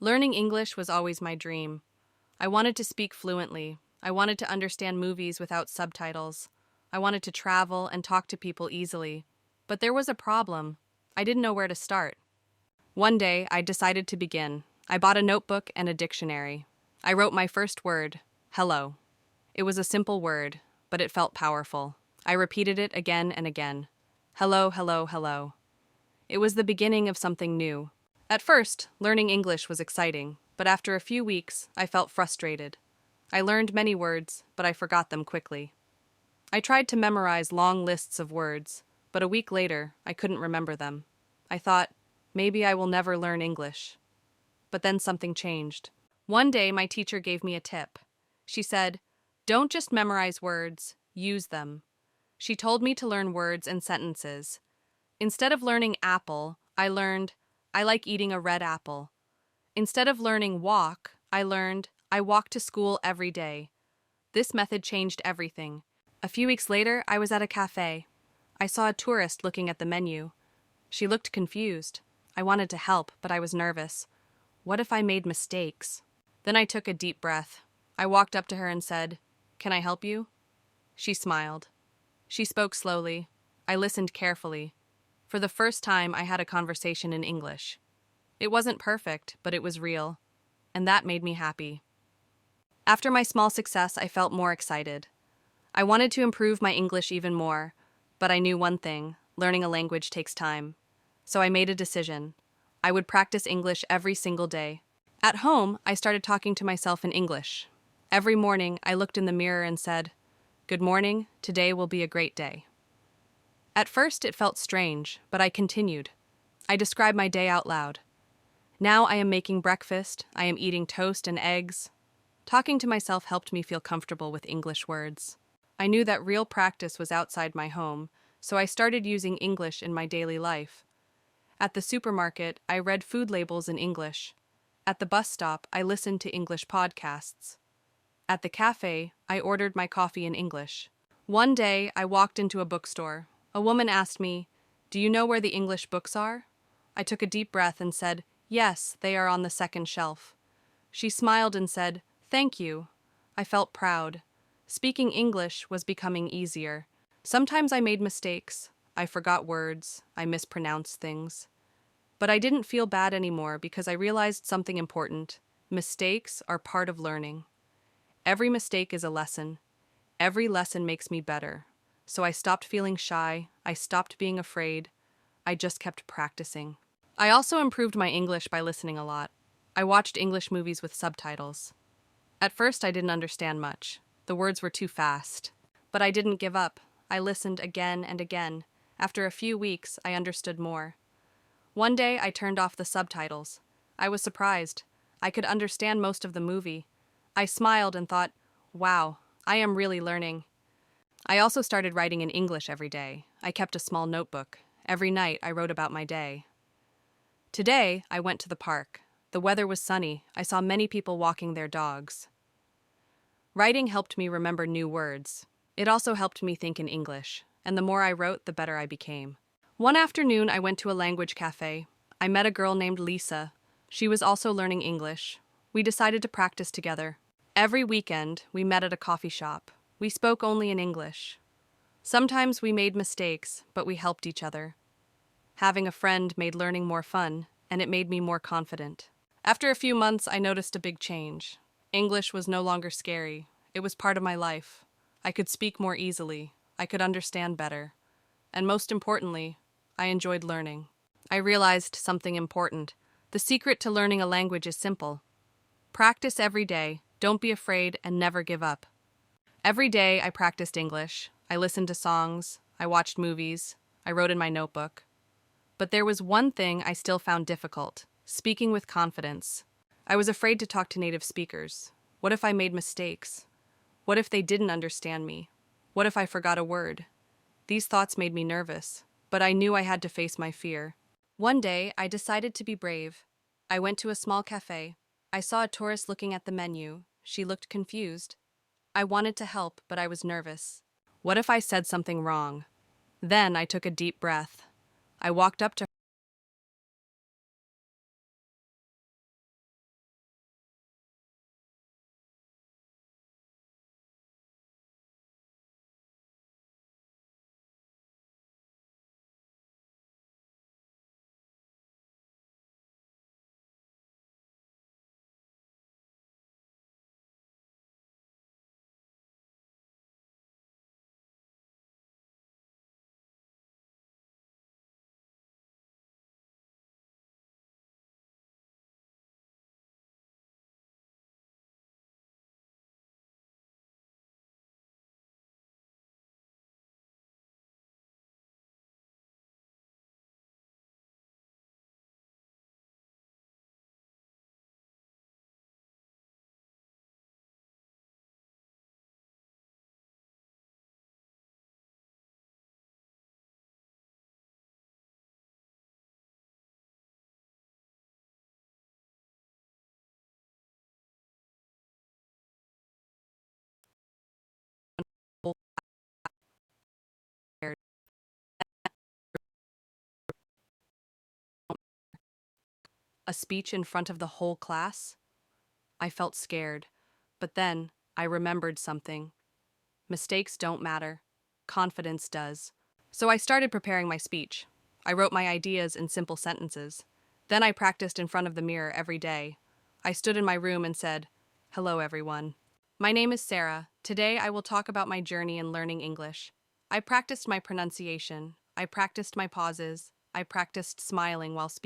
Learning English was always my dream. I wanted to speak fluently. I wanted to understand movies without subtitles. I wanted to travel and talk to people easily. But there was a problem. I didn't know where to start. One day, I decided to begin. I bought a notebook and a dictionary. I wrote my first word, hello. It was a simple word, but it felt powerful. I repeated it again and again. Hello, hello, hello. It was the beginning of something new. At first, learning English was exciting, but after a few weeks, I felt frustrated. I learned many words, but I forgot them quickly. I tried to memorize long lists of words, but a week later, I couldn't remember them. I thought, maybe I will never learn English. But then something changed. One day, my teacher gave me a tip. She said, don't just memorize words, use them. She told me to learn words and sentences. Instead of learning apple, I learned, I like eating a red apple. Instead of learning walk, I learned, I walk to school every day. This method changed everything. A few weeks later, I was at a cafe. I saw a tourist looking at the menu. She looked confused. I wanted to help, but I was nervous. What if I made mistakes? Then I took a deep breath. I walked up to her and said, "Can I help you?" She smiled. She spoke slowly. I listened carefully. For the first time, I had a conversation in English. It wasn't perfect, but it was real. And that made me happy. After my small success, I felt more excited. I wanted to improve my English even more, but I knew one thing: learning a language takes time. So I made a decision. I would practice English every single day. At home, I started talking to myself in English. Every morning, I looked in the mirror and said, "Good morning, today will be a great day." At first, it felt strange, but I continued. I described my day out loud. Now I am making breakfast, I am eating toast and eggs. Talking to myself helped me feel comfortable with English words. I knew that real practice was outside my home, so I started using English in my daily life. At the supermarket, I read food labels in English. At the bus stop, I listened to English podcasts. At the cafe, I ordered my coffee in English. One day, I walked into a bookstore. A woman asked me, "Do you know where the English books are?" I took a deep breath and said, "Yes, they are on the second shelf." She smiled and said, "Thank you." I felt proud. Speaking English was becoming easier. Sometimes I made mistakes. I forgot words. I mispronounced things. But I didn't feel bad anymore because I realized something important. Mistakes are part of learning. Every mistake is a lesson. Every lesson makes me better. So I stopped feeling shy. I stopped being afraid. I just kept practicing. I also improved my English by listening a lot. I watched English movies with subtitles. At first, I didn't understand much. The words were too fast. But I didn't give up. I listened again and again. After a few weeks, I understood more. One day, I turned off the subtitles. I was surprised. I could understand most of the movie. I smiled and thought, wow, I am really learning. I also started writing in English every day. I kept a small notebook. Every night, I wrote about my day. Today, I went to the park. The weather was sunny. I saw many people walking their dogs. Writing helped me remember new words. It also helped me think in English, and the more I wrote, the better I became. One afternoon, I went to a language cafe. I met a girl named Lisa. She was also learning English. We decided to practice together. Every weekend, we met at a coffee shop. We spoke only in English. Sometimes we made mistakes, but we helped each other. Having a friend made learning more fun, and it made me more confident. After a few months, I noticed a big change. English was no longer scary. It was part of my life. I could speak more easily. I could understand better. And most importantly, I enjoyed learning. I realized something important. The secret to learning a language is simple. Practice every day, don't be afraid, and never give up. Every day I practiced English. I listened to songs. I watched movies. I wrote in my notebook. But there was one thing I still found difficult: speaking with confidence. I was afraid to talk to native speakers. What if I made mistakes? What if they didn't understand me? What if I forgot a word? These thoughts made me nervous, but I knew I had to face my fear. One day, I decided to be brave. I went to a small cafe. I saw a tourist looking at the menu. She looked confused. I wanted to help, but I was nervous. What if I said something wrong? Then I took a deep breath. I walked up to A speech in front of the whole class? I felt scared, but then I remembered something. Mistakes don't matter. Confidence does. So I started preparing my speech. I wrote my ideas in simple sentences. Then I practiced in front of the mirror every day. I stood in my room and said, "Hello, everyone. My name is Sarah. Today I will talk about my journey in learning English." I practiced my pronunciation. I practiced my pauses. I practiced smiling while speaking.